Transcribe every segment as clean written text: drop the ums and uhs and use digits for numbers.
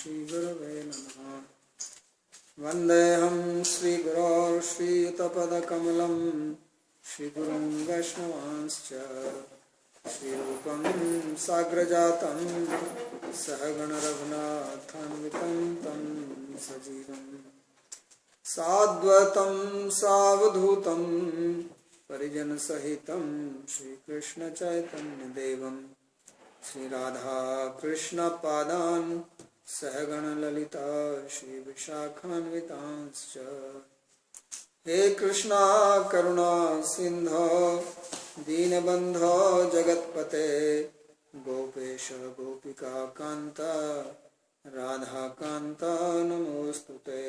श्रीगुरवे नमः। वन्देऽहं श्रीगुरोः श्रीयुतपदकमलं श्रीगुरुं वैष्णवांश्च श्रीरूपं साग्रजातं सहगणरघुनाथान्वितं तं सजीवं साद्वैतं सावधूतं परिजनसहितं श्रीकृष्णचैतन्यदेवं श्रीराधाकृष्णपादान् सहगणललिता श्रीविशाखान्वितांश्च। हे कृष्णा करुणा सिंधो दीनबंधो जगत्पते गोपेश गोपिका कांता राधा कांता नमोस्तुते।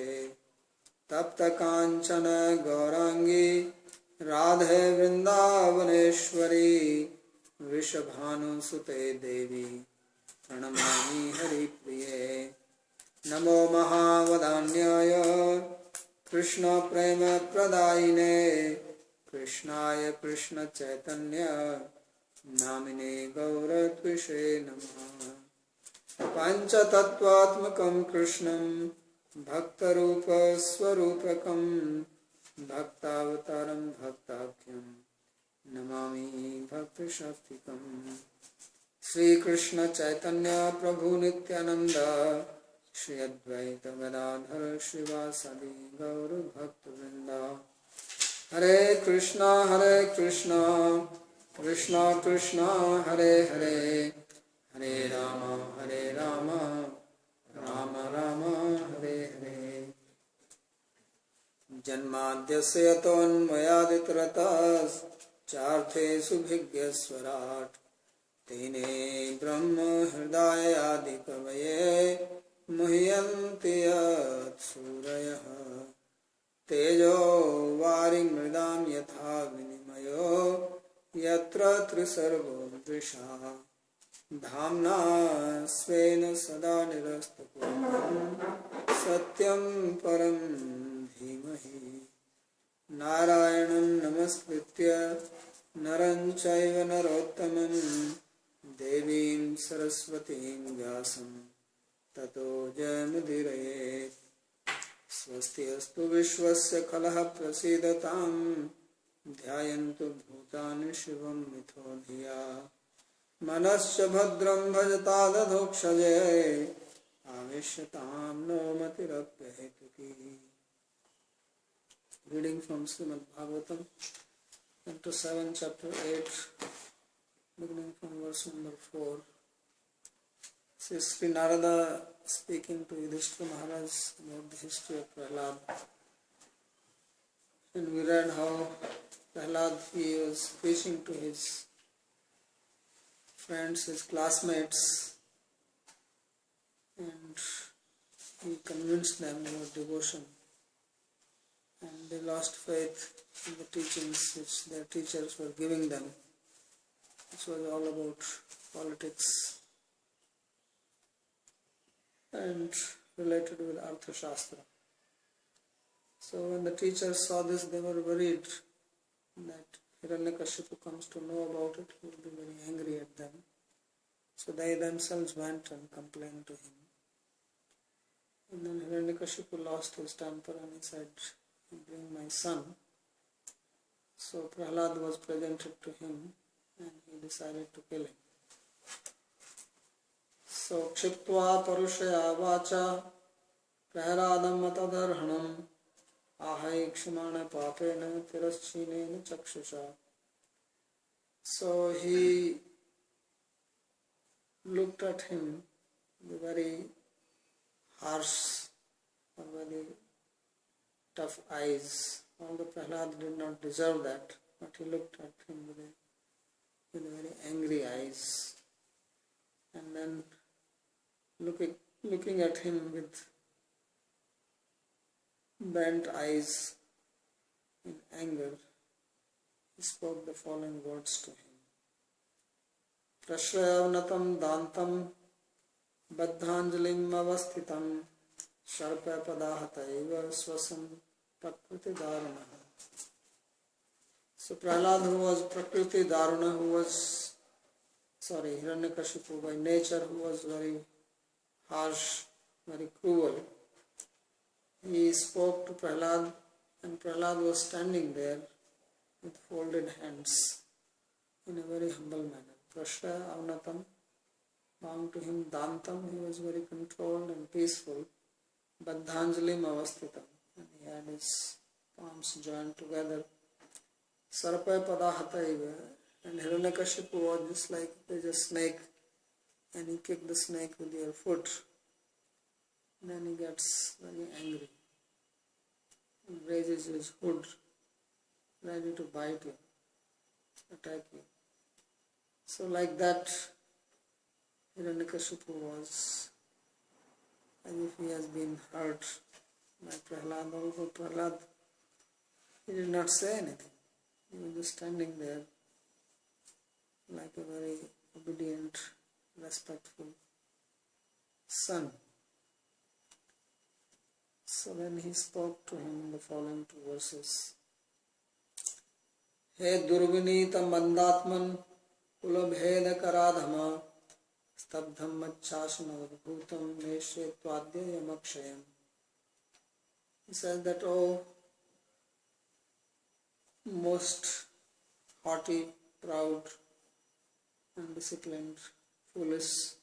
तप्त कांचन गौरांगी राधे वृंदावनेश्वरी वृषभानुसुते देवी प्रणमामि हरिप्रिये। नमो महावदान्याय कृष्ण प्रेम प्रदायिने कृष्णाय कृष्ण चैतन्य नामिने गौरत्विषे नमः। पंचतत्वात्मकं कृष्णं भक्तरूप स्वरूपकं भक्तावतारं भक्ताख्यं नमामि भक्तशक्तिकम्। श्री कृष्ण चैतन्य प्रभु नित्यानंद श्री अद्वैत गदाधर श्रीवासदि गौर भक्त वृंदा। हरे कृष्णा कृष्णा कृष्णा हरे हरे हरे राम राम राम हरे हरे। जन्माद्यस्य यतोऽन्वयादितरतश्चार्थेषु भिज्ञस्वराट् तेने ब्रह्म हृदय आदि कवये मुह्यन्ति यत्सूरयः। तेजो वारिमृदां यथा विनिमयो यत्र त्रिसर्गो दृशा धाम्ना स्वेन सदा निरस्तकुहकं सत्यं परं धीमहि। नारायणं नमस्कृत्य नरं चैव नरोत्तमं देवीं सरस्वतीं व्यासं ततो जयमुदीरयेत्। स्वस्ति अस्तु विश्वस्य खलः प्रसीदतां ध्यायन्तु भूतानि शिवं मिथो धिया मनश्च भद्रं भजता दधोक्षजे आवेश्यतां no मतिरप्यहेतुकी। Reading from Srimad Bhagavatam, Canto 7, chapter 8, beginning from verse number 4. This is Sri Narada speaking to Yudhishthira Maharaj about the history of Prahlad. And we read how Prahlad, he was preaching to his friends, his classmates, and he convinced them about devotion. And they lost faith in the teachings which their teachers were giving them, which was all about politics and related with Artha Shastra. So when the teachers saw this, they were worried that Hiranyakashipu comes to know about it, he will be very angry at them. So they themselves went and complained to him. And then Hiranyakashipu lost his temper and he said, "Bring my son." So Prahlad was presented to him and he decided to kill him. So Kshiptva Parushaya Vacha Prahladam Matadarhanam Ahai Kshimana Papena Tirashchinena Chakshusha. So he looked at him with very harsh or very tough eyes. Although Prahlad did not deserve that, but he looked at him with very angry eyes. And then looking at him with bent eyes in anger, he spoke the following words to him. Prashrayavnatam dantam baddhanjalim avasthitam sharpa padahataiva swasam prakriti dharana. So Prahlad, who was prakriti dharana, Hiranyakashipu by nature, who was very harsh very cruel. He spoke to Prahlad, and Prahlad was standing there with folded hands in a very humble manner. Prashya avnatam, bowing to him dantam, he was very controlled and peaceful. Baddhanjalim avastitam, and he had his palms joined together. Sarpa padahataiva, and Hiranyakashipu was just like there's a snake, and you kick the snake with your foot. Then he gets very angry and raises his hood, ready to bite you, attack you. So like that, Hiranyakashipu was as if he has been hurt by Prahlad. Although Prahlad, he did not say anything. He was just standing there like a very obedient, respectful son. So then he spoke to him in the following two verses. He durvinita mandatman kulabheda karadhama stabdham machasana bhutam neshe twadya yamakshayam. He says that, oh, most haughty, proud, undisciplined, foolish,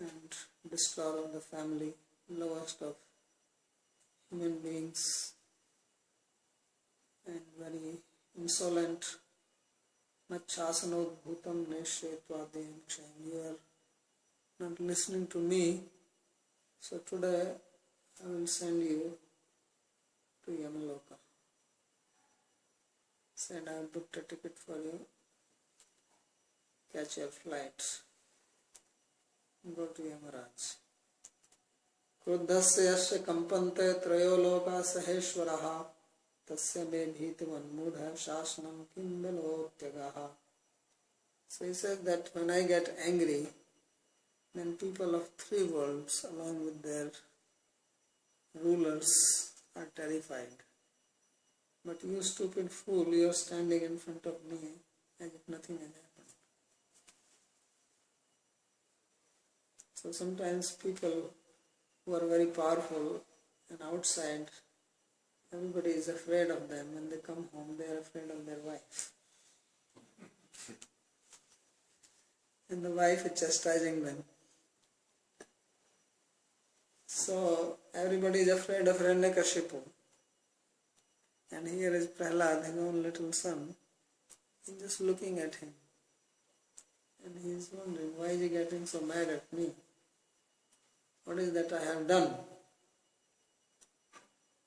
and destroyer of the family, lowest of human beings, and very insolent. Machasanodbhutam neshetvadyam kshayam. You are not listening to me, so today I will send you to Yamaloka. Said, I have booked a ticket for you. Catch your flight. Go to Yamaraj. Kruddhasya yasya kampante trayo loka saheshwaraha tasya me bhitivanmudha shasnam kimbalotyagaha. So he said that when I get angry, then people of three worlds along with their rulers are terrified. But you stupid fool, you are standing in front of me as if nothing has happened. So sometimes people who are very powerful and outside, everybody is afraid of them. When they come home, they are afraid of their wife. And the wife is chastising them. So everybody is afraid of Hiranyakashipu. And here is Prahlad, his own little son. He's just looking at him. And he is wondering, why is he getting so mad at me? What is that I have done?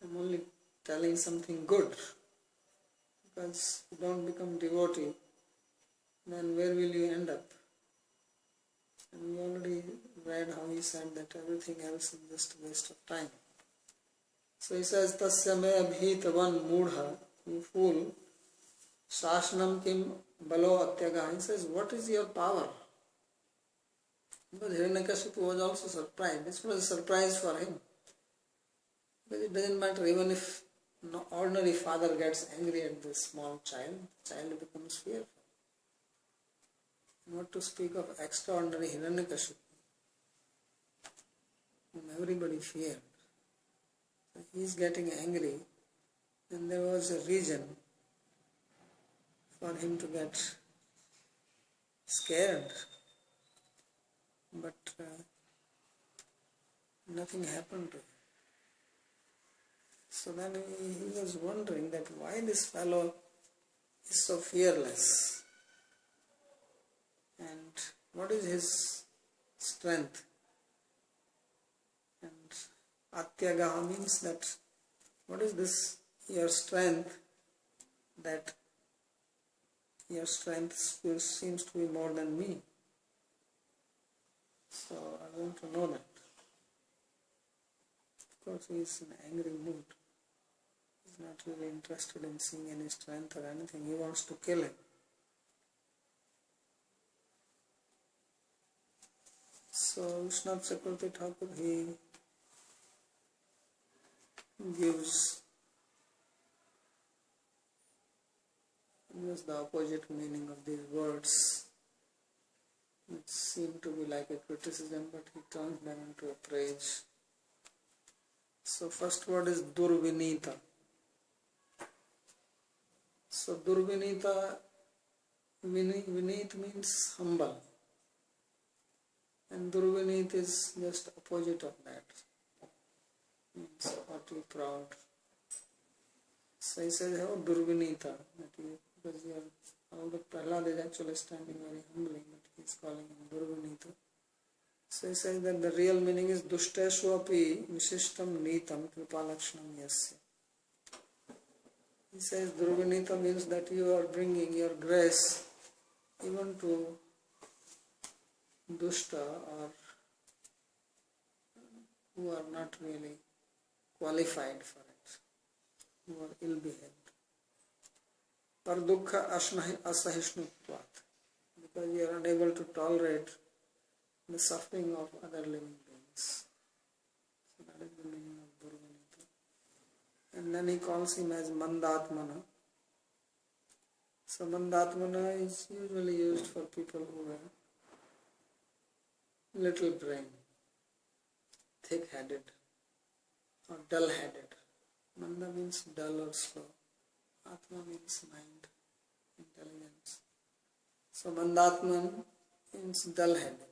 I'm only telling something good. Because if you don't become devotee, then where will you end up? And we already read how he said that everything else is just a waste of time. So he says, Tasya me abhitavan mudha, you fool, shasnam kim balo atyaga. He says, what is your power? Because Hiranyakashipu was also surprised. This was a surprise for him. Because it doesn't matter, even if no ordinary father gets angry at this small child, the child becomes fearful. Not to speak of extraordinary Hiranyakashipu, whom everybody feared. So he is getting angry, and there was a reason for him to get scared. But nothing happened to him. So then he was wondering that why this fellow is so fearless. And what is his strength? And Atyagaha means that what is this, your strength, that your strength seems to be more than me. So I want to know that. Of course he is in an angry mood. He is not really interested in seeing any strength or anything. He wants to kill him. So Vishwanath Chakravarti Thakur, he gives the opposite meaning of these words. which seemed to be like a criticism, but he turns them into a praise. So first word is Durvinita. So Durvinita, Vinit means humble, and Durvinit is just opposite of that, means haughty, proud. So he says, oh Durvinita, that you, because you are, although Prahlad is actually standing very humbly, but he is calling him Durvinita. So he says that the real meaning is Dushteshu api Vishishtam Nitam Kripalakshanam Yasya. He says Durvinita means that you are bringing your grace even to Dushta, or who are not really qualified for it, who are ill-behaved. Pardukha asahishnutvat, because you are unable to tolerate the suffering of other living beings. So that is the meaning of Durvinita. And then he calls him as Mandatmana. So Mandatmana is usually used for people who have little brain, thick-headed or dull-headed. Manda means dull or slow. Atma means mind, intelligence. So Mandatman means dull-headed.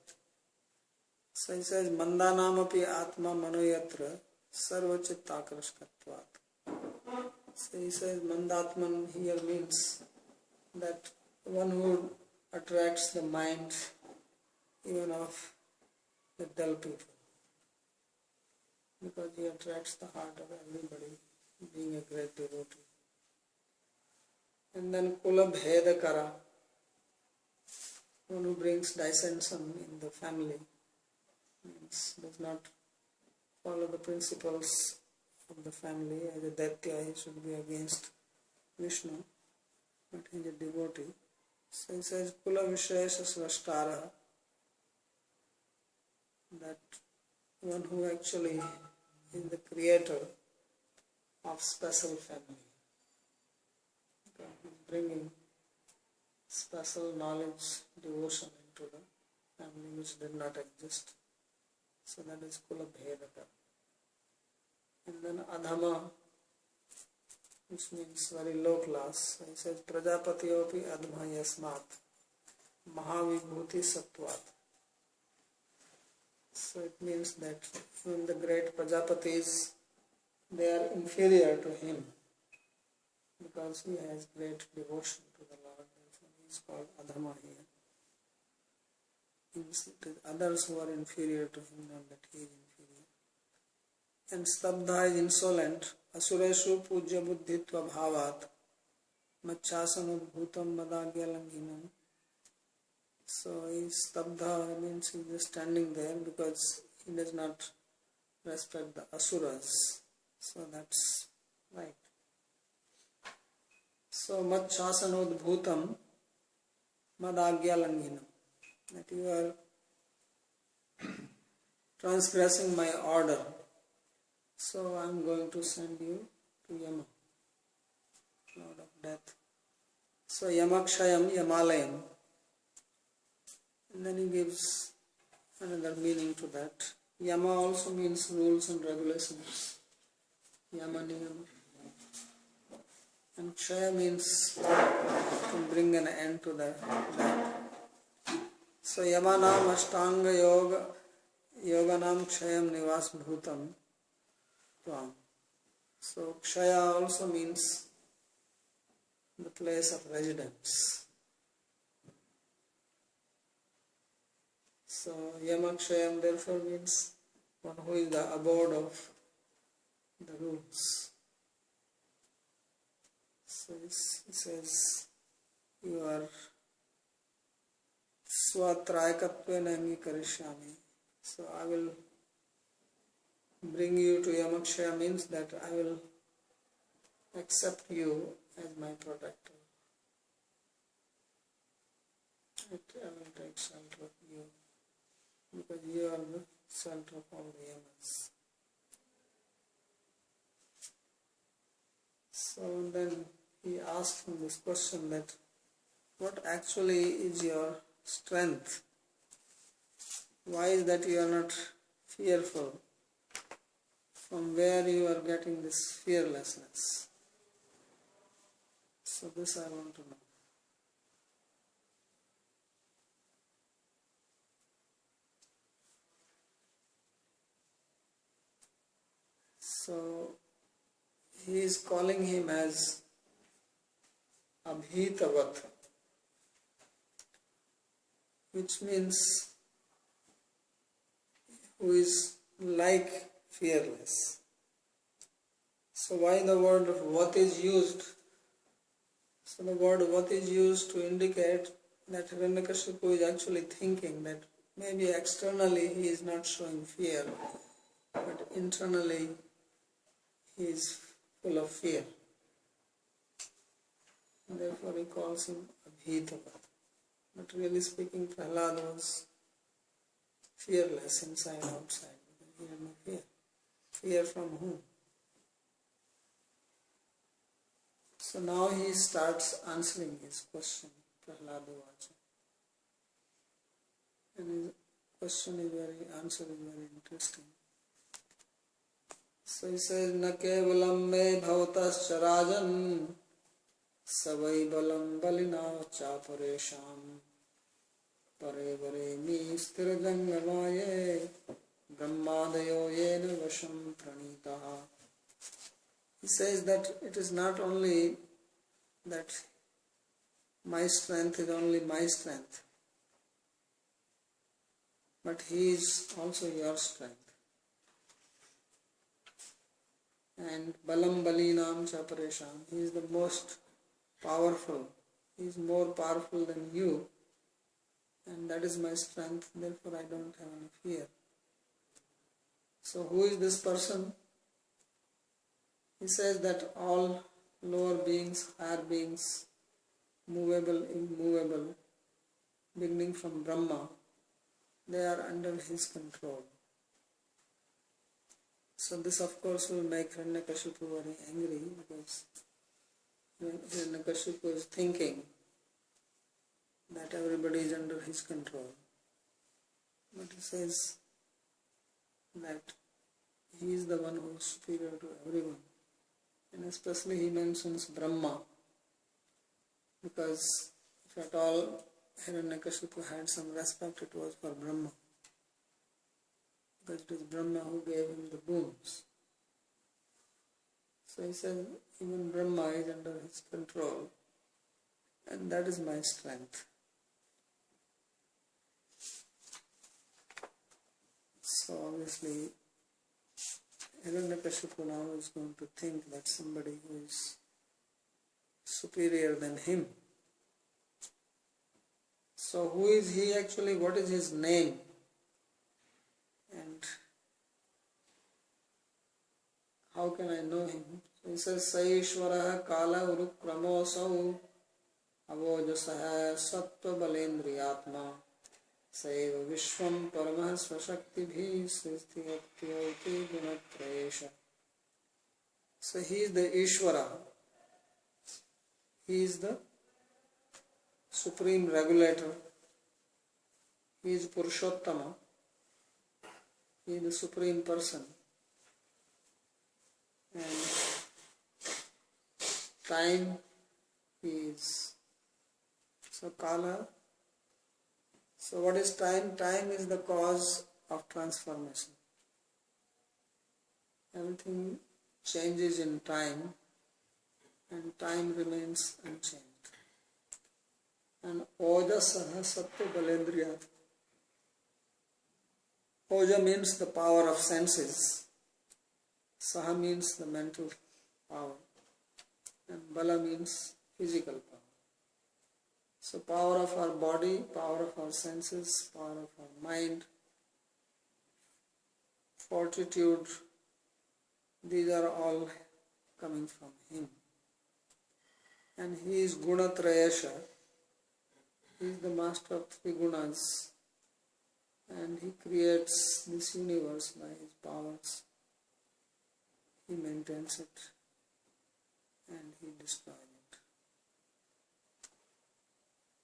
So he says, Mandanamapi Atma Manoyatra Sarvachittakarashkatvat. So he says, Mandatman here means that one who attracts the mind even of the dull people, because he attracts the heart of everybody, being a great devotee. And then Kula Bhedakara, one who brings dissension in the family, means does not follow the principles of the family. As a Daitya, he should be against Vishnu, but he is a devotee. So he says Kula Vishesha Srashtara, that one who actually is the creator of special family, bringing special knowledge, devotion into the family which did not exist. So that is Kula Bhedaka. And then Adhama, which means very low class. So he says Prajapatiyopi Adhma Yasmat Mahavibhuti Sattvat. So it means that even the great Prajapatis, they are inferior to him, because he has great devotion to the Lord. Therefore he is called Adhama here. Means it is others who are inferior to him, not that he is inferior. And Stabdha is insolent. Asureshu Pujya Buddhitva Bhavat Machchasanudbhutam Madagya Langhinam. So Stabdha means he is just standing there because he does not respect the Asuras. So that's right. So Machchasanudbhutam Madagya Langhinam, that you are transgressing my order. So I am going to send you to Yama, Lord of Death. So Yamakshayam Yamalayam. And then he gives another meaning to that. Yama also means rules and regulations. Yama niyama. And Kshaya means to bring an end to that. So Yamanam Ashtanga Yoganam Kshayam Nivas Bhutam Tvam. So Kshaya also means the place of residence. So Yamakshayam therefore means one who is the abode of the rules. So he says, you are Swatrayakatvena Angikarishami. So I will bring you to Yamakshaya means that I will accept you as my protector. I will take shelter of you, because you are the center of all the yamas. So then he asked him this question, that what actually is your strength Why is that you are not fearful? From where you are getting this fearlessness? So this I want to know. So he is calling him as Abhitavat, which means who is like fearless. So why the word what is used? So the word what is used to indicate that Hiranyakashipu is actually thinking that maybe externally he is not showing fear, but internally he is full of fear. And therefore he calls him Abhitavat. But really speaking, Prahlad was fearless inside and outside. He had no fear. Fear from whom? So now he starts answering his question, Prahlad Vacha. And his answer is very interesting. So he says, Na kevalam me bhavatascha rajan savai balam balina chaparesham pare vare mi sthirajangamaye brahmadayo yena vasham pranitaha. He says that it is not only that my strength is only my strength, but he is also your strength. And balam balinam chaparesham, he is the most powerful. He is more powerful than you, and that is my strength. Therefore, I don't have any fear. So, who is this person? He says that all lower beings, higher beings, movable, immovable, beginning from Brahma, they are under his control. So this of course will make Hiranyakashipu very angry, because Hiranyakashipu is thinking that everybody is under his control. But he says that he is the one who is superior to everyone. And especially he mentions Brahma, because if at all Hiranyakashipu had some respect, it was for Brahma, because it is Brahma who gave him the boons. So he says even Brahma is under his control, and that is my strength. So obviously Hiranyakashipu now is going to think that somebody who is superior than him. So who is he actually? What is his name? And how can I know him? So he says, Saishwara Kala Urukramo Avojasaha Sattva Balendriyatma Saiva Vishwam Paramah Svashakti Sristhiyaktyauti Gunatrayesha. So he is the Ishvara. He is the supreme regulator. He is Purushottama. He is the supreme person. And time is so Kala. So what is time? Time is the cause of transformation. Everything changes in time, and time remains unchanged. And Ojasaha Sattva Balendriyat. Oja means the power of senses. Saha means the mental power. And Bala means physical power. So power of our body, power of our senses, power of our mind, fortitude, these are all coming from him. And he is Gunatrayesha. He is the master of three gunas, and he creates this universe by his powers. He maintains it and he destroys it.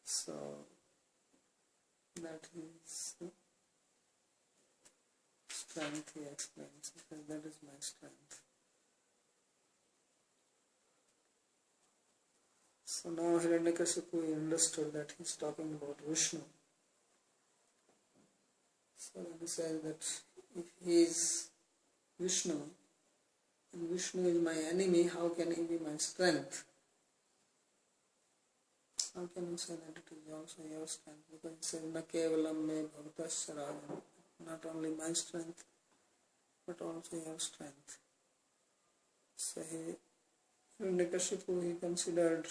So that is strength, he explains. He says, that is my strength. So now Hiranyakashipu understood that he is talking about Vishnu. So then he says that if he is Vishnu, and Vishnu is my enemy, how can he be my strength? How can you say that it is also your strength? Because it says, Na kevalam me bhavatasya rajan. Not only my strength, but also your strength. So Hiranyakashipu, he considered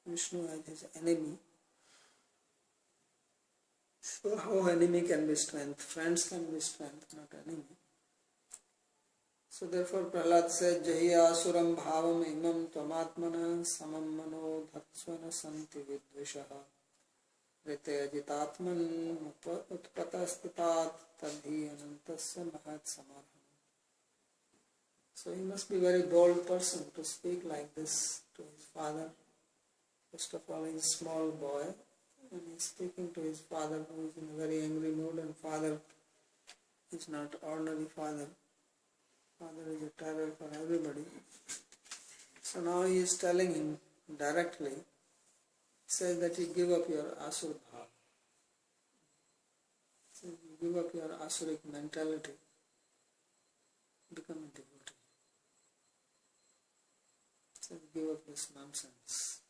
Vishnu as his enemy. So how enemy can be strength? Friends can be strength, not enemy. So therefore Prahlad said, Jahiya asuram bhavam imam tvamatmana samam mano dhatsvana santi vidvishaha rite ajitatman utpatastitat tadhi anantasya mahat samarham. So he must be a very bold person to speak like this to his father. First of all, he is a small boy and he is speaking to his father who is in a very angry mood, and father is not ordinary father. Father is a terror for everybody. So now he is telling him directly, he says that you give up your asur bhav. So you give up your asuric mentality, become a devotee. So give up this nonsense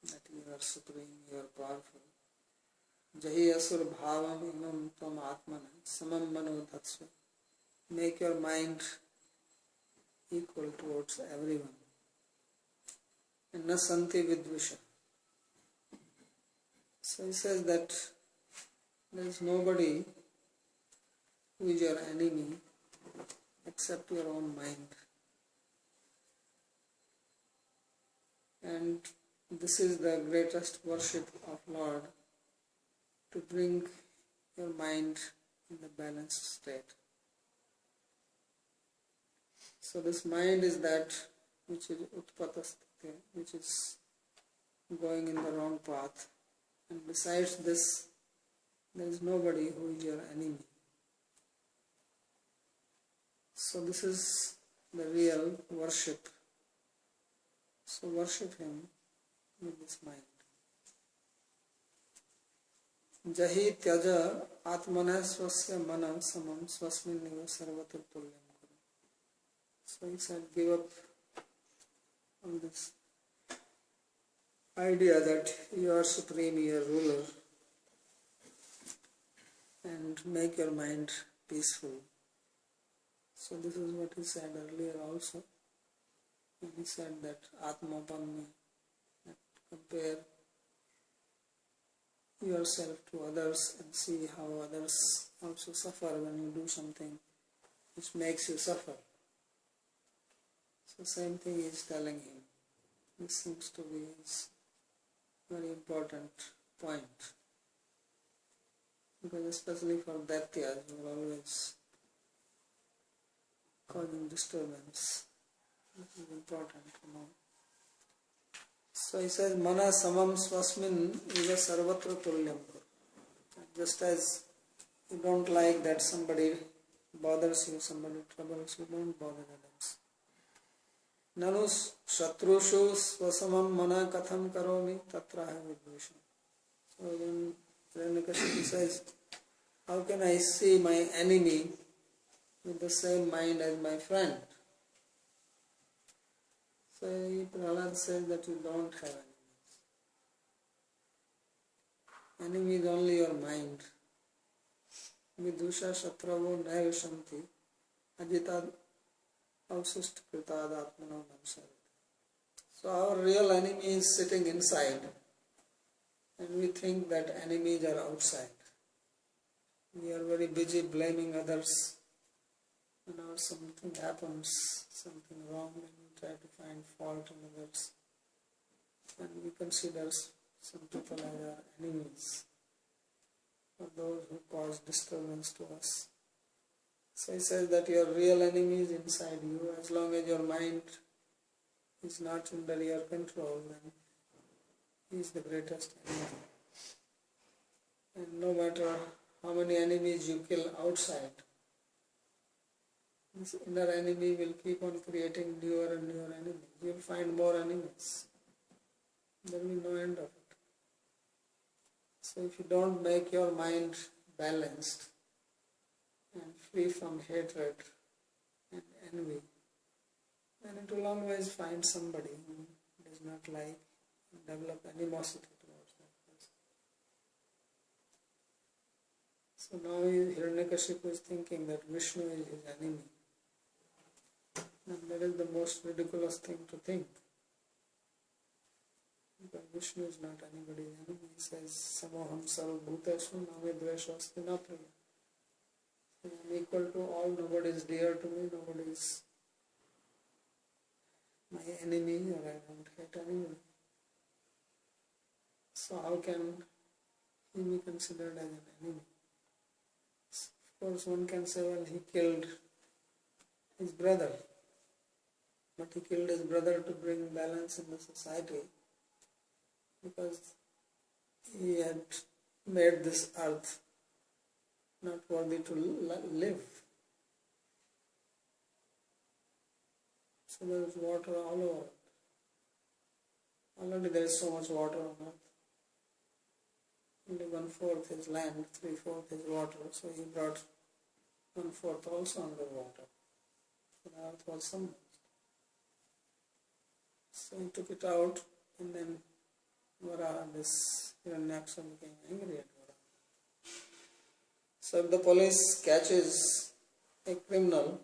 that you are supreme, you are powerful. Jahi asur bhavam imam tvam atmana samam mano dhatsva. Make your mind equal towards everyone. And na santi vidvisha. So he says that there is nobody who is your enemy except your own mind. And this is the greatest worship of Lord, to bring your mind in the balanced state. So this mind is that which is utpatasthite, which is going in the wrong path. And besides this, there is nobody who is your enemy. So this is the real worship. So worship him with this mind. Jahi tyaja atmana swasya mana samam swasmin niva sarvatra tulyam. So he said, give up on this idea that you are supreme, you are ruler, and make your mind peaceful. So this is what he said earlier also. And he said that Atmapanna, that compare yourself to others and see how others also suffer when you do something which makes you suffer. So same thing he is telling him. This seems to be his very important point. Because especially for Daityas who are always causing disturbance. This is important to know. So he says, Mana samam swasmin eva sarvatra tulyam. Just as you don't like that somebody bothers you, somebody troubles you, don't bother others. Nanu shatrushu swasamam mana katham karomi tatraha vidvisham. So when Hiranyakashipu says, how can I see my enemy with the same mind as my friend? So Prahlad says that you don't have enemies. Enemy is only your mind. Vidusha shatravo nayavishanti ajitad avsust kritad atmano namsarati. So our real enemy is sitting inside, and we think that enemies are outside. We are very busy blaming others. Whenever something happens, something wrong, and we try to find fault in others, and we consider some people as our enemies, or those who cause disturbance to us. So he says that your real enemy is inside you. As long as your mind is not under your control, then he is the greatest enemy. And no matter how many enemies you kill outside, this inner enemy will keep on creating newer and newer enemies. You will find more enemies. There will be no end of it. So if you don't make your mind balanced and free from hatred and envy, then it will always find somebody who does not like and develop animosity towards that person. So now Hiranyakashipu is thinking that Vishnu is his enemy. And that is the most ridiculous thing to think. Because Vishnu is not anybody's enemy. He says, Samoham sarva bhuteshu name dveshasti na priya. I am equal to all, nobody is dear to me, nobody is my enemy, or I don't hate anyone. So how can he be considered as an enemy? Of course one can say, well, he killed his brother. But he killed his brother to bring balance in the society, because he had made this earth not worthy to live. So there is water all over. Already there is so much water on earth. Only 1/4 is land, 3/4 is water. So he brought 1/4 also underwater. So the earth was submerged. So he took it out, and then Varaha, this Hiranyaksha, became angry at Varaha. So if the police catches a criminal,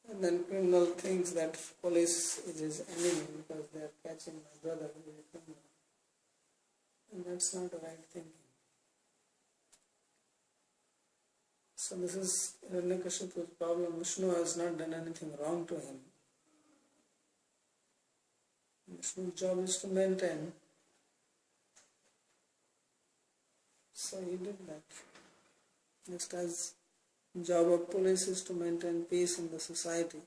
and then criminal thinks that police is his enemy because they are catching my brother who is a criminal, and that's not the right thinking. So this is Hiranyakashipu's problem. Vishnu has not done anything wrong to him. Vishnu's job is to maintain. So he did that. Just as the job of police is to maintain peace in the society.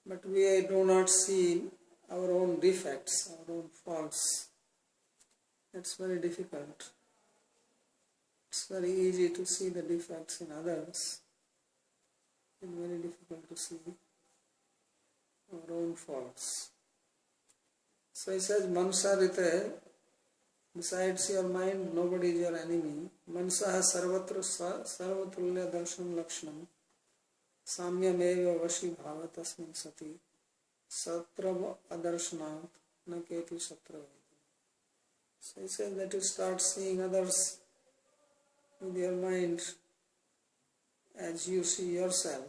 But we do not see our own defects, our own faults. It's very difficult. It's very easy to see the defects in others, and very difficult to see our own faults. So he says, Manasarite, besides your mind, nobody is your enemy. Manasaha sarvatra sarvatulya darshan lakshanam samyameva vashi bhava tasmin sati satrava adarshanath na keti satrava. So he says that you start seeing others with your mind as you see yourself.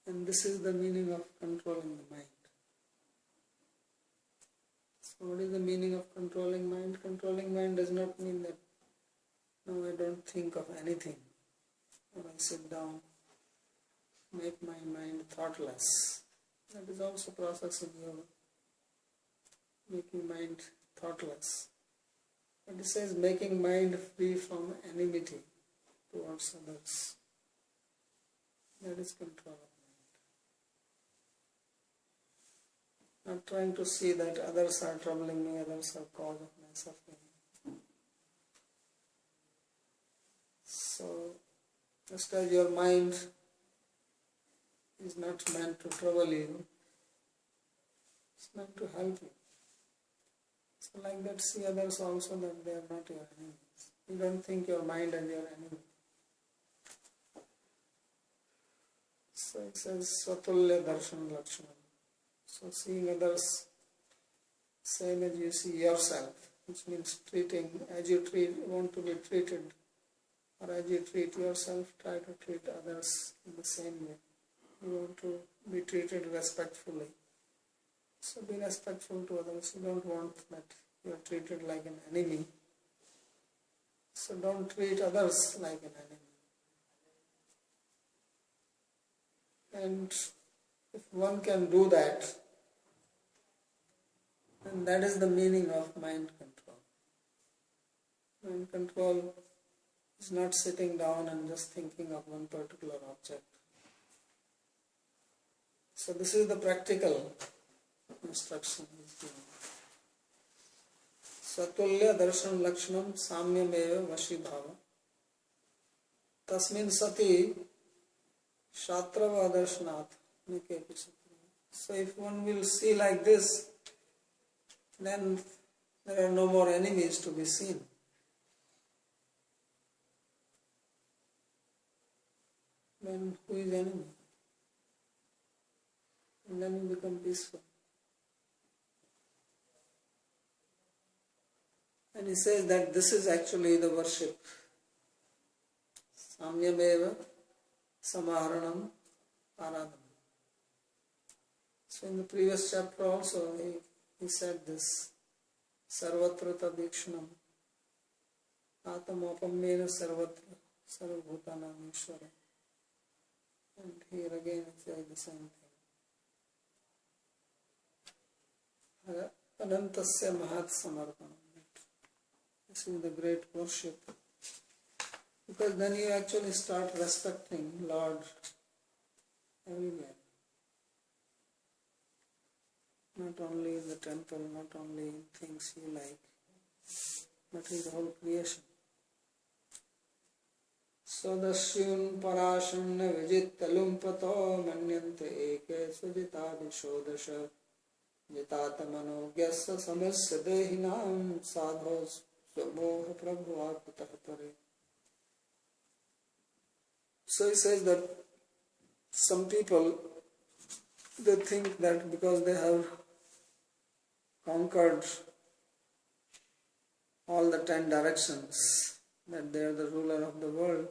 And this is the meaning of controlling the mind. So what is the meaning of controlling mind? Controlling mind does not mean that no, I don't think of anything, or I sit down, make my mind thoughtless. That is also a process in yoga, making mind thoughtless. But it says making mind free from enmity towards others. That is control of mind. Not trying to see that others are troubling me, others are cause of my suffering. So, just as your mind is not meant to trouble you, it's meant to help you. So like that, see others also that they are not your enemies. You don't think your mind as your enemy. So it says Swatulya Darshan Lakshanam. So seeing others same as you see yourself, which means treating as you want to be treated, or as you treat yourself, try to treat others in the same way. You want to be treated respectfully. So be respectful to others. You don't want that you are treated like an enemy. So don't treat others like an enemy. And if one can do that, then that is the meaning of mind control. Mind control is not sitting down and just thinking of one particular object. So this is the practical instruction he is giving. Satulya darshan lakshanam samyameva vashibhava. Tasmin sati shatrava darshanat. So if one will see like this, then there are no more enemies to be seen. Then who is enemy? And then you become peaceful. And he says that this is actually the worship. Samyameva samaharanam aradhanam. So in the previous chapter also he said this. Sarvatra tadikshanam atamopamena sarvatra sarvabhutanam ishvara. And here again it says the same thing. Anantasya mahat samarpanam. This is the great worship. Because then you actually start respecting Lord everywhere. Not only in the temple, not only in things you like, but in the whole creation. Sodashyun parashanna vijittalumpato manyante eke sujitadishodasha jitatamanogyasa samasya dehinam sadhos swamoha prabhuva putapare. So he says that some people, they think that because they have conquered all the 10 directions, that they are the ruler of the world,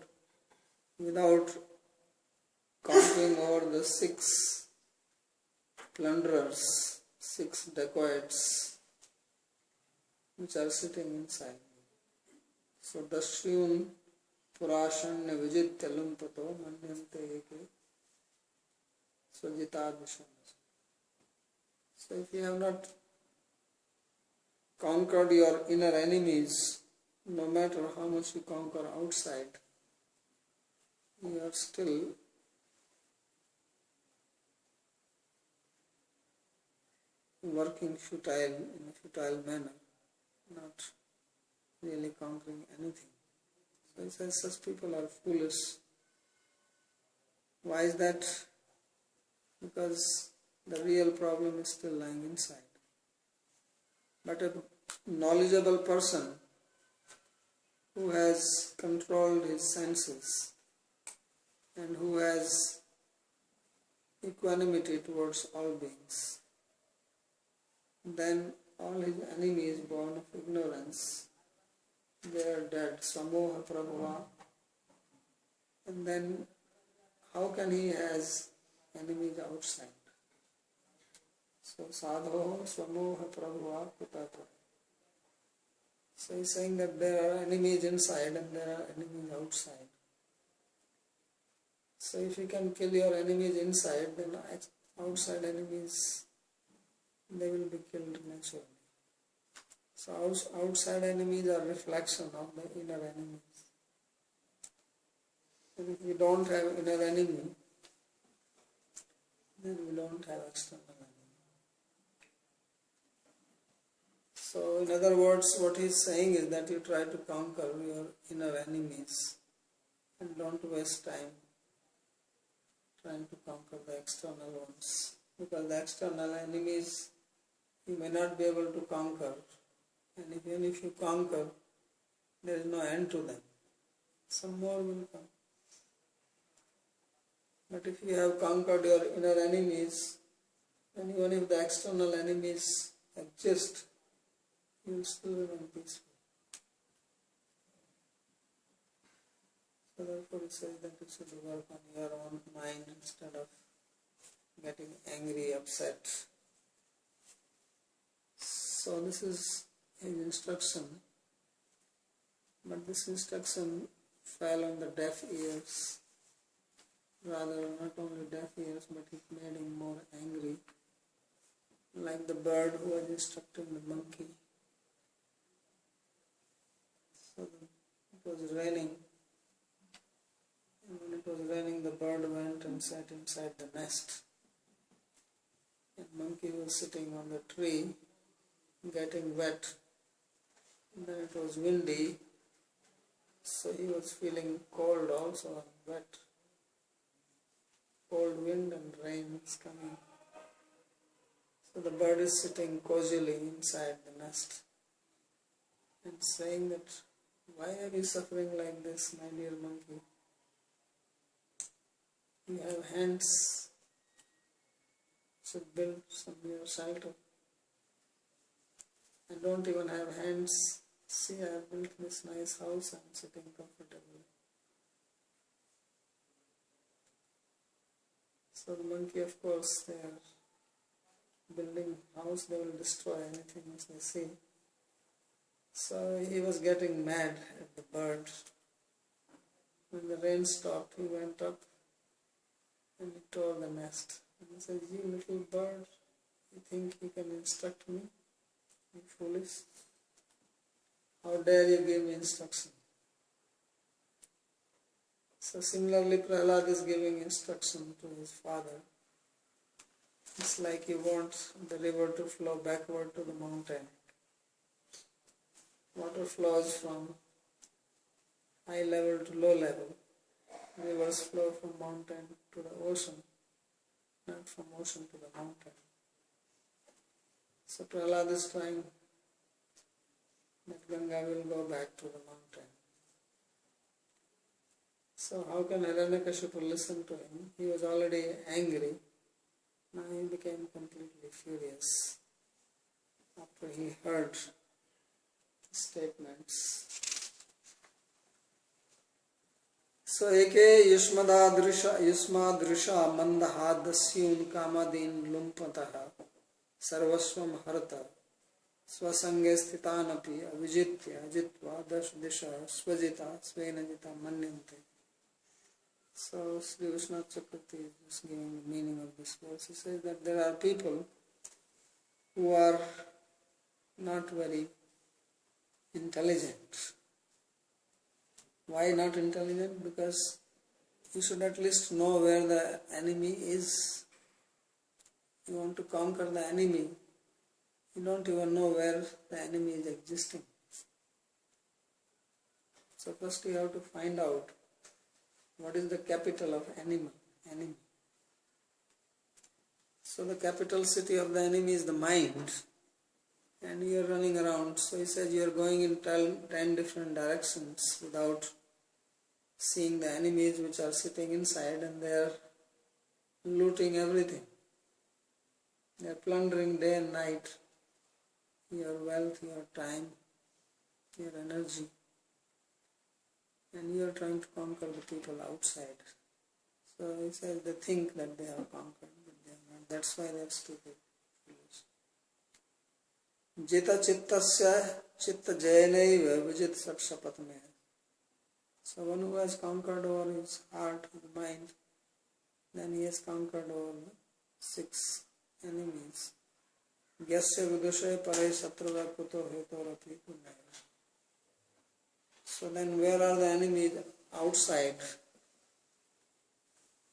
without conquering over the 6 plunderers, 6 dacoits, which are sitting inside. So Dashyun Purashanya Vijityalumpato Manyante Eke Sujitadvisham. So if you have not conquered your inner enemies, no matter how much you conquer outside, you are still working in a futile manner, not really conquering anything. So he says such people are foolish. Why is that? Because the real problem is still lying inside. But a knowledgeable person who has controlled his senses and who has equanimity towards all beings, then all his enemies born of ignorance, they are dead, samoha prabhava. And then how can he has enemies outside? So sadho swamoha prabhava putapara. So he's saying that there are enemies inside and there are enemies outside. So if you can kill your enemies inside, then outside enemies, they will be killed naturally. So outside enemies are reflection of the inner enemies. And if we don't have inner enemy, then we don't have external enemy. So in other words, what he is saying is that you try to conquer your inner enemies and don't waste time trying to conquer the external ones. Because the external enemies you may not be able to conquer. And even if you conquer, there is no end to them. Some more will come. But if you have conquered your inner enemies, then even if the external enemies exist, you will still remain peaceful. So therefore it says that you should work on your own mind instead of getting angry, upset. So this is his instruction. But this instruction fell on the deaf ears. Rather, not only deaf ears, but it made him more angry. Like the bird who was instructing the monkey. So it was raining. And when it was raining, the bird went and sat inside the nest. And monkey was sitting on the tree, getting wet. Then it was windy, so he was feeling cold also, and wet. Cold wind and rain is coming. So the bird is sitting cozily inside the nest and saying that, why are you suffering like this, my dear monkey? You have hands, should build some your shelter. I don't even have hands. See, I have built this nice house, I am sitting comfortably. So the monkey, of course, they are building house, they will destroy anything as they see. So he was getting mad at the bird. When the rain stopped, he went up and he tore the nest. And he said, you little bird, you think you can instruct me? You foolish. How dare you give me instruction? So similarly, Prahlad is giving instruction to his father. It's like you want the river to flow backward to the mountain. Water flows from high level to low level. Rivers flow from mountain to the ocean, not from ocean to the mountain. So Prahlad is trying that Ganga will go back to the mountain. So how can Hiranyakashipu listen to him? He was already angry. Now he became completely furious after he heard the statements. So eke yushmadrisha mandahadasyun kamadin lumpataha sarvasvam harta swasange sthitanapi avijitya ajitva dashdisha swajita svenajita manyante. So Sri Vishwanath Chakravarti is giving the meaning of this verse. He says that there are people who are not very intelligent. Why not intelligent? Because you should at least know where the enemy is. You want to conquer the enemy, you don't even know where the enemy is existing. So first you have to find out what is the capital of enemy. So the capital city of the enemy is the mind, and you are running around. So he says you are going in 10 different directions without seeing the enemies which are sitting inside, and they are looting everything. They are plundering day and night your wealth, your time, your energy. And you are trying to conquer the people outside. So he says they think that they have conquered, but they are not. That's why they are stupid. Jita chittasya chitta jayanaiva vijit satshapatme. So one who has conquered over his heart, his mind, then he has conquered over the 6 enemies. Gyasya vidushay parai satruva kuto hetorapi punaya. So then where are the enemies outside?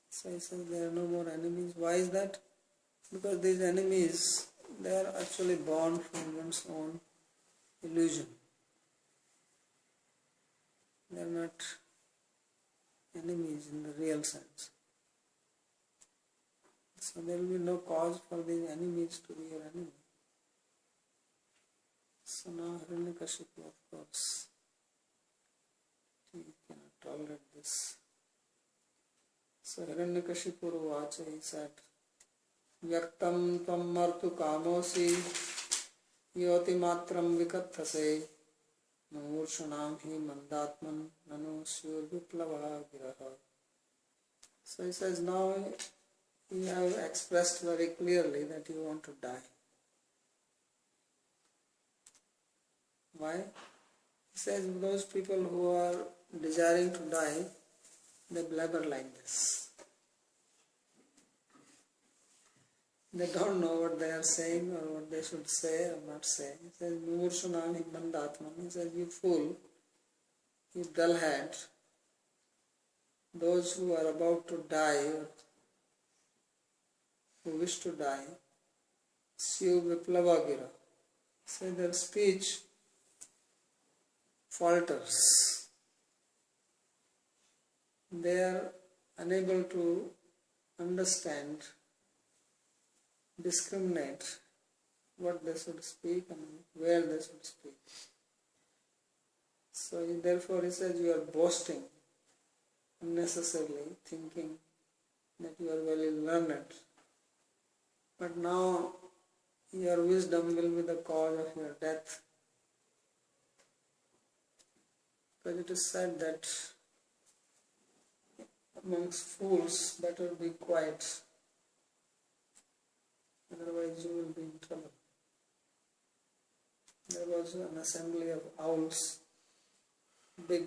So he says there are no more enemies. Why is that? Because these enemies, they are actually born from one's own illusion. They are not enemies in the real sense. So there will be no cause for these enemies to be your enemy. So now Hiranyakashipu, of course, he cannot tolerate this. So Hiranyakashipu Vacha, he said, Vyaktam tvam martu kamosi yoti matram vikathase murshunam hi mandatman nanu syur viplava giraha. So he says, now you have expressed very clearly that you want to die. Why? He says those people who are desiring to die, they blabber like this. They don't know what they are saying or what they should say or not say. He says, Murshunam hi mandatman. He says, you fool, you dullhead, those who are about to die or who wish to die, Syu Viplavagira. Say their speech falters. They are unable to understand, discriminate what they should speak and where they should speak. So therefore he says you are boasting unnecessarily, thinking that you are very learned. But now your wisdom will be the cause of your death. But it is said that amongst fools better be quiet, otherwise you will be in trouble. There was an assembly of owls, big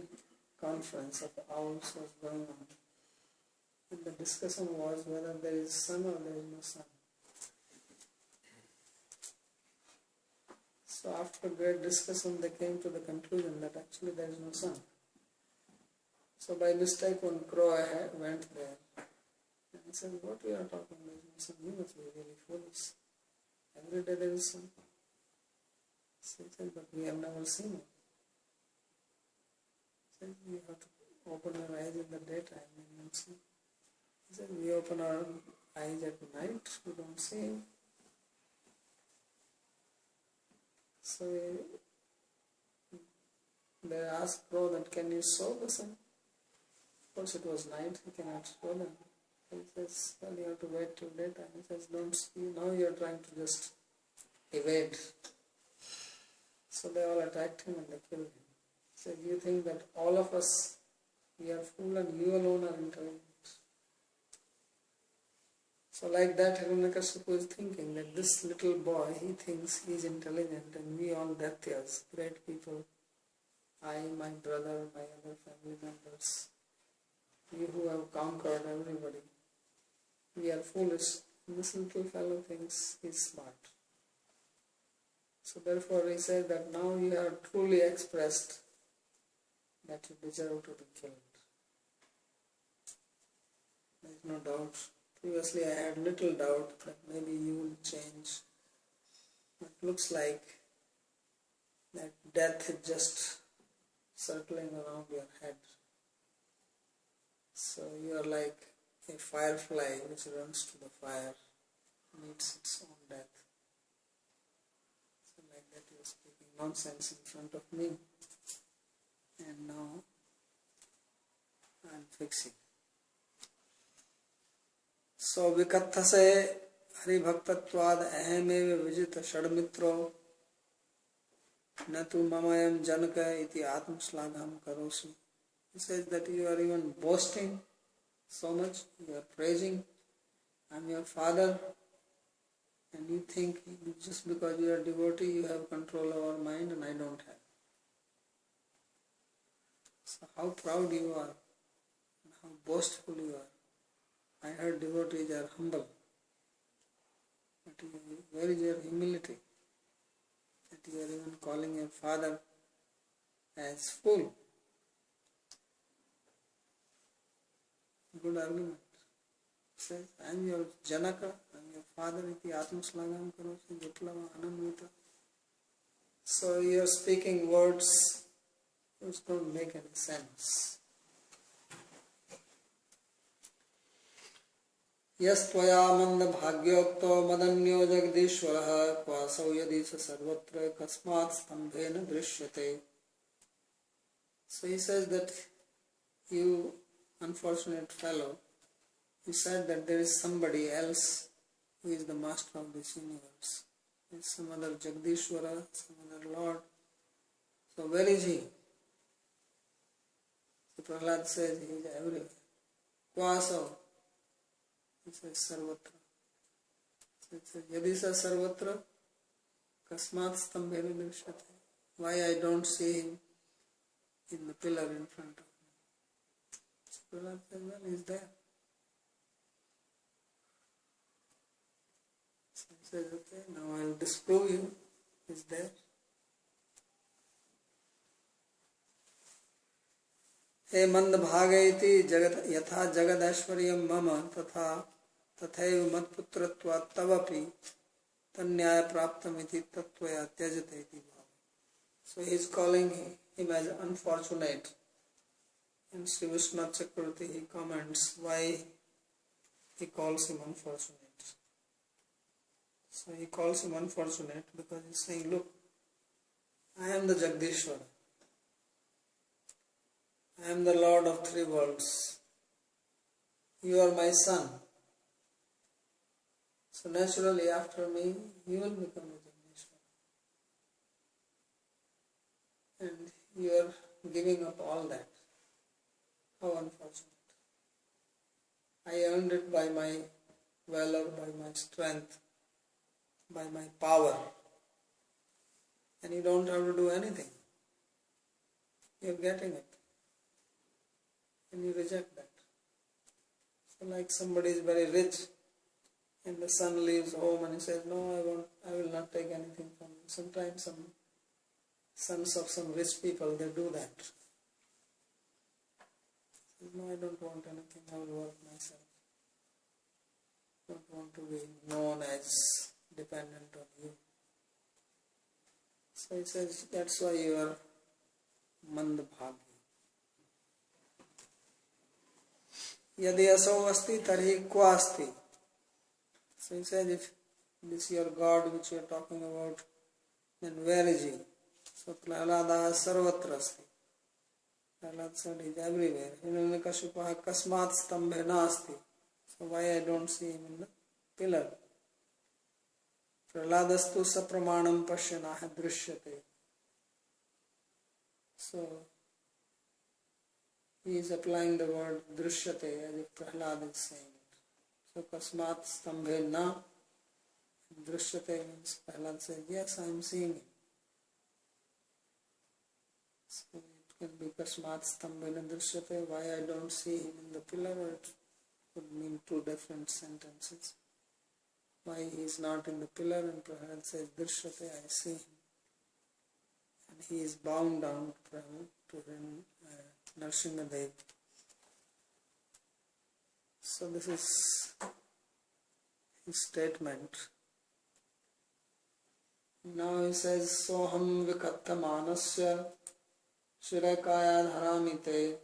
conference of owls was going on. And the discussion was whether there is sun or there is no sun. So after great discussion they came to the conclusion that actually there is no sun. So by mistake one crow went there and he said, what you are talking, there is no sun, you must be really foolish. Every day there is sun. So he said, but we have never seen it. He said, you have to open your eyes in the daytime and you don't see. He said, we open our eyes at night, we don't see him. So they asked crow that, can you show the sun? Of course it was night, he cannot show them. He says, well, you have to wait till daytime. He says, don't see, now you are trying to just evade. So they all attacked him and they killed him. He said, you think that all of us, we are fool and you alone are intelligent. So like that, Hiranyakashipu is thinking that this little boy, he thinks he is intelligent and we all Daityas, great people, I, my brother, my other family members, you who have conquered everybody, we are foolish. And this little fellow thinks he is smart. So therefore he said that now you have truly expressed that you deserve to be killed. There is no doubt. Previously I had little doubt that maybe you will change. It looks like that death is just circling around your head. So you are like a firefly which runs to the fire, meets its own death. So like that you are speaking nonsense in front of me. And now I am fixing. So vikathase haribhaktatvad ahemeva vijita shadmitro natu mamayam janaka iti atmaslagham karosi. He says that you are even boasting so much, you are praising, I am your father, and you think just because you are devotee you have control over mind and I don't have. So how proud you are and how boastful you are. I heard devotees are humble, but where is your humility? That you are even calling your father as fool. Good argument. Says, I am your Janaka, I am your father, iti atmaslagam karosi viplava anamrita. So you are speaking words which don't make any sense. Yas tvaya manda bhagyokto madanyo jagdishwaraha kvasau yadisa sarvatra kasmat stambhena drishyate. So he says that you unfortunate fellow, you said that there is somebody else who is the master of this universe. There is some other Jagdishwara, some other Lord. So where is he? So Prahlad says he is everywhere. Kvasau. He says sarvatra. So it says Yadisa sarvatra kasmat stambhena drishyate. Why I don't see him in the pillar in front of me? Prahlad says, well, he is there. So he says, okay, now I will disprove you. He is there. He mand bhagaiti jagat yatha jagadashwaryam mama tatha tathaiv matputratva tavapi tanyaya praptam iti tattvaya tyajate iti bhava. So he is calling him as unfortunate. And Sri Vishwanath Chakravarti, he comments why he calls him unfortunate. So he calls him unfortunate because he's saying, look, I am the Jagdishwara. I am the Lord of three worlds. You are my son. So naturally after me, you will become the Jagdishwara. And you are giving up all that. How unfortunate. I earned it by my valor, by my strength, by my power. And you don't have to do anything. You're getting it. And you reject that. So like somebody is very rich and the son leaves home and he says, no, I will not take anything from you. Sometimes some sons of some rich people, they do that. No, I don't want anything, I will work myself. Don't want to be known as dependent on you. So he says, that's why you are mandbhagi. Yadi asau asti tarhi kva asti. So he says, if this is your God which you are talking about, then where is he? So Prahlada sarvatra asti. Prahlad said he is everywhere. Hiranyakashipaha kasmat stambhena asti. So why I don't see him in the pillar? Prahladastu sapramanam pashyanaha drishyate. So he is applying the word drishyate as if Prahlad is saying it. So kasmat stambhena drishyate means Prahlad says, yes, I am seeing him. So it can be kasmat stambhena drishyate, why I don't see him in the pillar, or it would mean two different sentences. Why he is not in the pillar, and Prahlad says, drishyate, I see him. And he is bound down to Nrsimhadev. So this is his statement. Now he says, Soham vikatta manasya shirakaya dharamite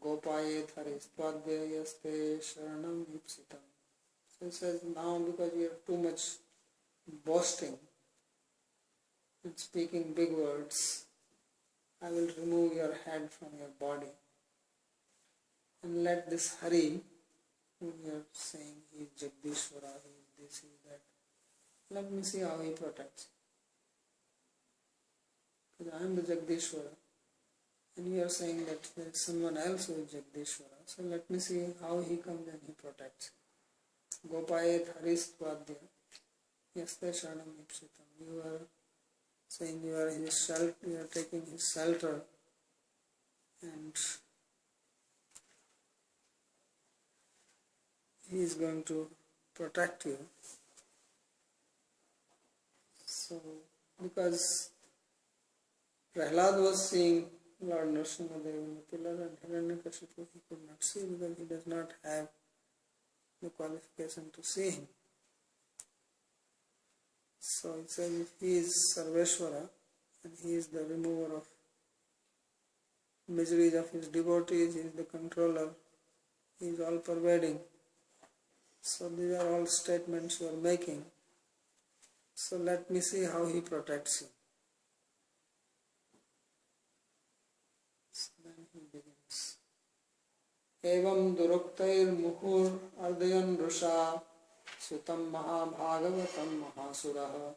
gopaye tharistvadya yaste sharanam ipsitam. So he says, now because you are too much boasting and speaking big words, I will remove your head from your body and let this Hari, whom you are saying he is Jagdishwara, he is this, he is that, let me see how he protects you. Because I am the Jagdishwara and you are saying that there is someone else who is Jagdishwara, so let me see how he comes and he protects you. Gopayet haristvadya yaste sharanam ipsitam. You are saying you are his shelter, you are taking his shelter, and he is going to protect you. So, because Prahlad was seeing Lord Nrsimhadev in the pillar, and Hiranyakashipu he could not see because he does not have the qualification to see him. So it says, if he is Sarveshwara and he is the remover of miseries of his devotees, he is the controller, he is all pervading. So these are all statements you are making. So let me see how he protects you. So then he begins. Evam duruktair muhur ardayan rusha sutam mahabhagavatam mahasuraha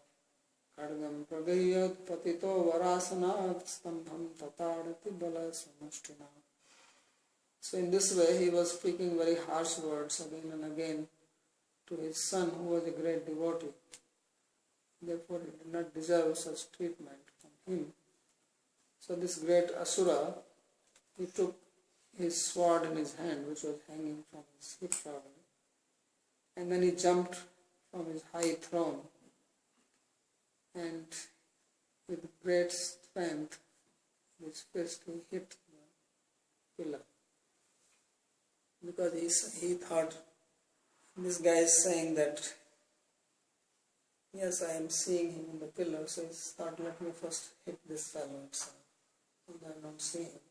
kadgam pragayat patito varasanat stambham tatadati bala samushtina. So in this way he was speaking very harsh words again and again to his son who was a great devotee. Therefore he did not deserve such treatment from him. So this great Asura, he took his sword in his hand, which was hanging from his hip probably, and then he jumped from his high throne and with great strength his fist he hit the pillar, because he thought, this guy is saying that yes, I am seeing him in the pillar, so he thought, let me first hit this fellow itself. and I don't see him.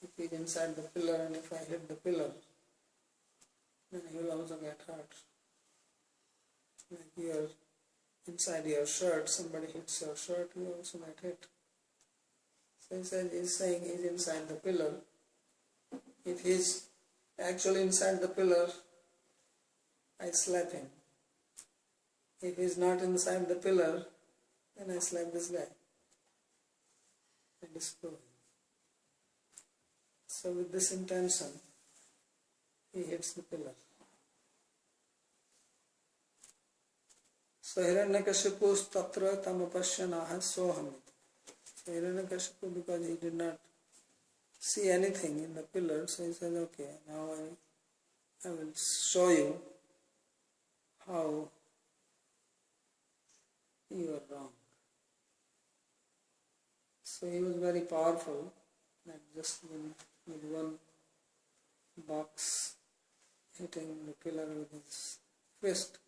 If he is inside the pillar and if I hit the pillar, then he will also get hurt. Like you are inside your shirt, somebody hits your shirt, you also might hit. So he's saying he's inside the pillar. If he's actually inside the pillar, I slap him. If he's not inside the pillar, then I slap this guy. I destroy him. So with this intention, he hits the pillar. So Hiranyakashipu's tatra tamapashyanaha sohamit. So Hiranyakashipu, because he did not see anything in the pillar, so he said, okay, now I will show you how you are wrong. So he was very powerful, not just with one box hitting the pillar with his fist,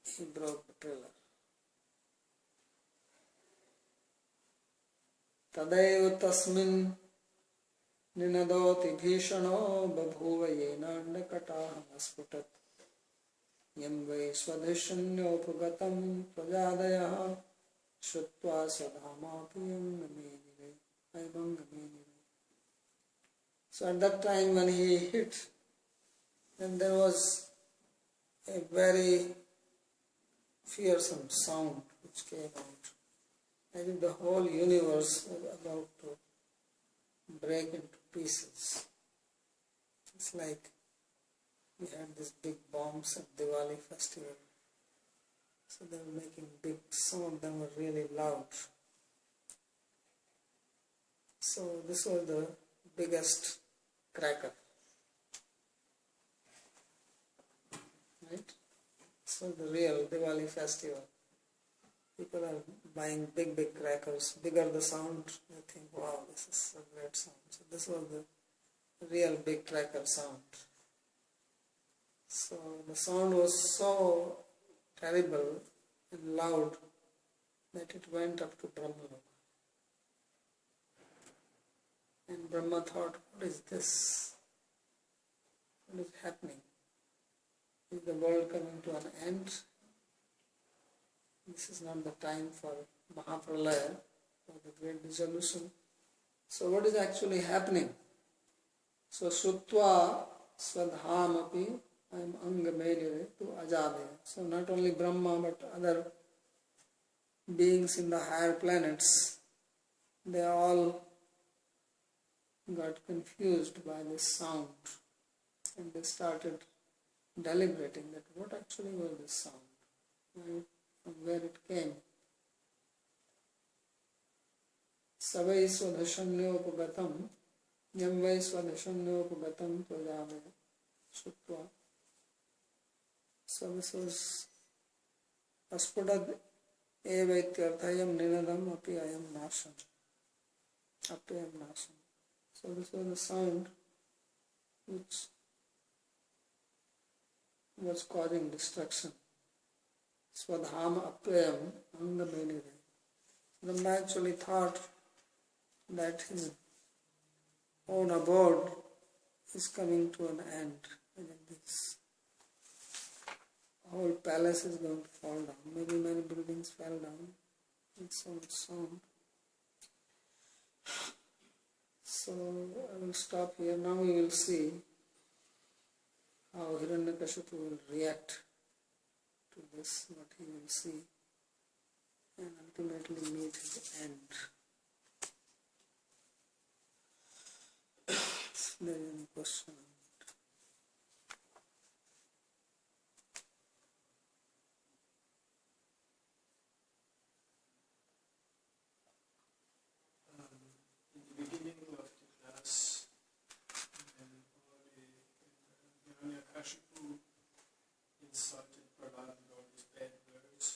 he broke the pillar. Tadaiva tasmin ninadoti bhishano babhuva yenandakataham asputat yam vai swadhishanyopugatam prajadayaha shutva sadhamapiyam namenire. So at that time when he hit, then there was a very fearsome sound which came out. I think the whole universe was about to break into pieces. It's like we had these big bombs at Diwali festival. So they were making big, some of them were really loud. So this was the biggest cracker. Right? So the real Diwali festival. People are buying big crackers. Bigger the sound, they think, wow, this is a great sound. So this was the real big cracker sound. So the sound was so terrible and loud that it went up to Brahma. And Brahma thought, what is this? What is happening? Is the world coming to an end? This is not the time for Mahapralaya, for the great dissolution. So what is actually happening? So Sutva Swadhamapi I am Angamedire to Ajadaya. So not only Brahma but other beings in the higher planets, they all got confused by this sound and they started deliberating that what actually was this sound, right? From where it came. Savai swadhashanyopugatam yam vai swadhashanyopugatam prajavaya sutva. So this was aspudad eva ityarthayam ninadam api ayam nasham. Apayam nasham. So this was the sound which was causing destruction. Swadhama apayam angamenire. Brahma actually thought that his own abode is coming to an end. And this whole palace is going to fall down. Maybe many buildings fell down. It's so much sound. So I will stop here. Now we will see how Hiranyakashipu will react to this, what he will see, and ultimately meet his end. Is there any question? In the beginning of the class, Hiranyakashipu insulted Prahlad with all his bad words,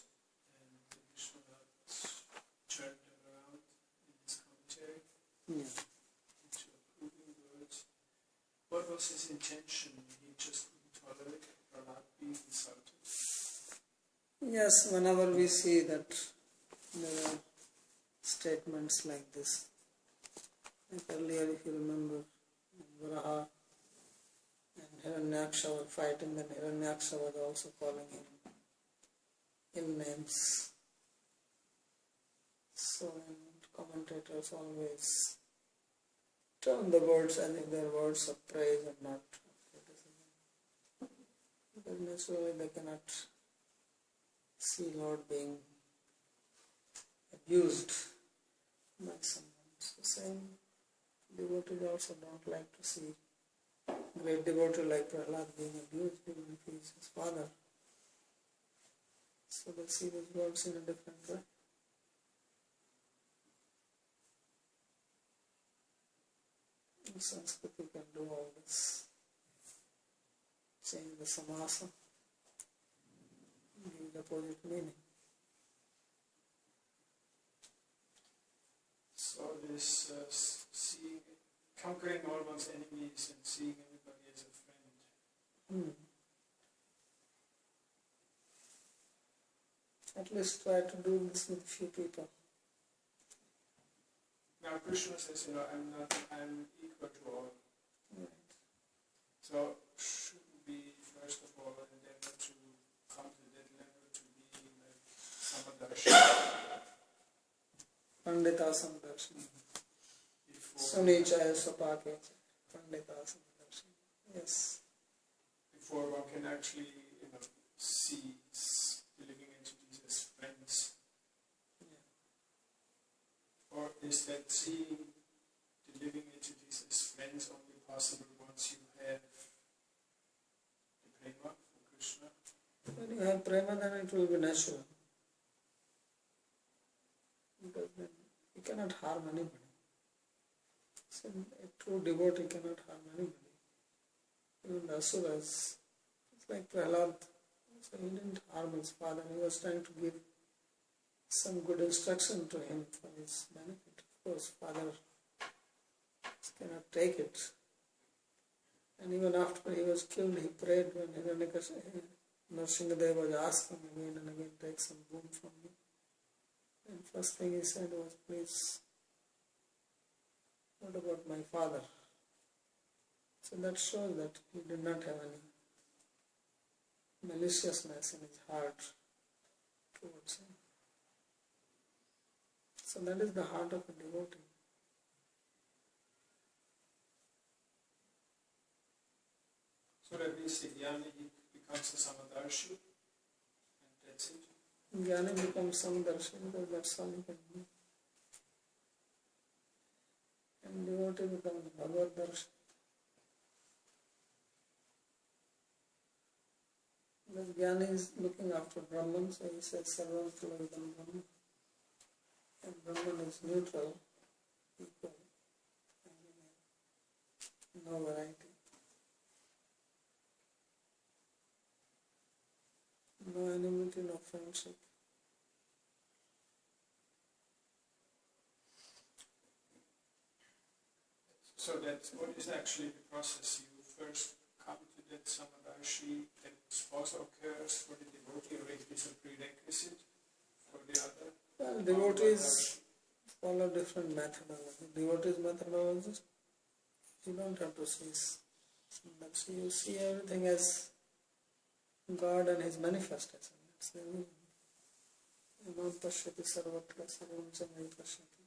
and Vishwanath turned them around in his commentary into approving words. What was his intention? He just couldn't tolerate Prahlad being insulted? Yes, whenever we see that there are statements like this. Like earlier, if you remember, Varaha and Hiranyaksha were fighting, then Hiranyaksha was also calling him ill names. So commentators always turn the words as if they are words of praise and not of criticism. Because naturally they cannot see Lord being abused by someone. So same devotees also don't like to see great devotee like Prahlad being abused even if he is his father. So they see these words in a different way. In Sanskrit you can do all this. Change the samasa, give the opposite meaning. So this seeing, conquering all one's enemies and seeing everybody as a friend. At least try to do this with few people. Now Krishna says, I'm equal to all. Right. So should we first of all endeavor to come to that level to be like Samadarshana? Pandita Samdarshan. Before, Sunichaya Sapake. Pandita Samdarshan. Yes. before one can actually, see the living entities as friends. Yeah. Or is that seeing the living entities as friends only possible once you have the prema from Krishna? When you have prema, then it will be natural. Because then you cannot harm anybody. So a true devotee cannot harm anybody. Even the asuras, it's like Prahlad, so he didn't harm his father. He was trying to give some good instruction to him for his benefit. Of course, father cannot take it. And even after he was killed, he prayed when Nrsimhadev was asking again and again, take some boon from me. And first thing he said was, please, what about my father? So that shows that he did not have any maliciousness in his heart towards him. So that is the heart of a devotee. So that means the jnani becomes a Samadarshi, and that's it. Jnani becomes Samdarshi because that's all he can do. And devotee becomes Bhagavad Darshi. Because Jnani is looking after Brahman, so he says Sarvam Kalavidam Brahman. And Brahman is neutral, equal, and no variety. No enmity, no friendship. So that's what is actually the process. You first come to that Samadarshi that also occurs for the devotee, or it is a prerequisite for the other? Well, devotees follow different methodology. Devotees' methodology, you don't have to see Samdarshan. You see everything as God and His manifestation. That's the reason. Imam Pashyati Sarvatra Sarvam Chamai Pashyati.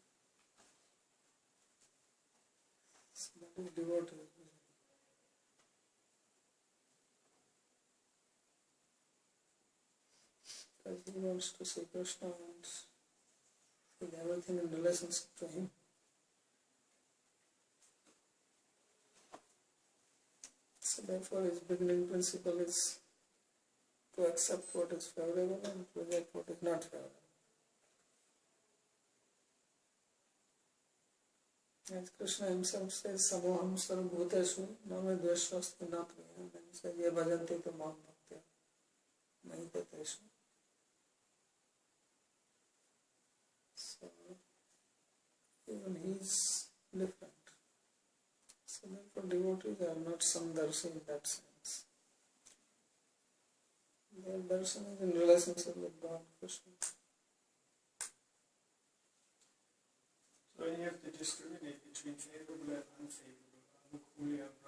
So that is devotee. Because he wants to see Krishna and feel everything in relationship to Him. So therefore his beginning principle is to accept what is favorable and reject what is not favorable. As Krishna himself says, Samoham sarvabhuteshu name dveshvasti na priya. And then he says, Ye bhajanti tu mam bhaktya mahiteteshu. So, even he is different. So therefore devotees are not samdarshi in that sense. Their darshan is in relationship with God, Krishna. So you have to discriminate between favorable and unfavorable, anukuli and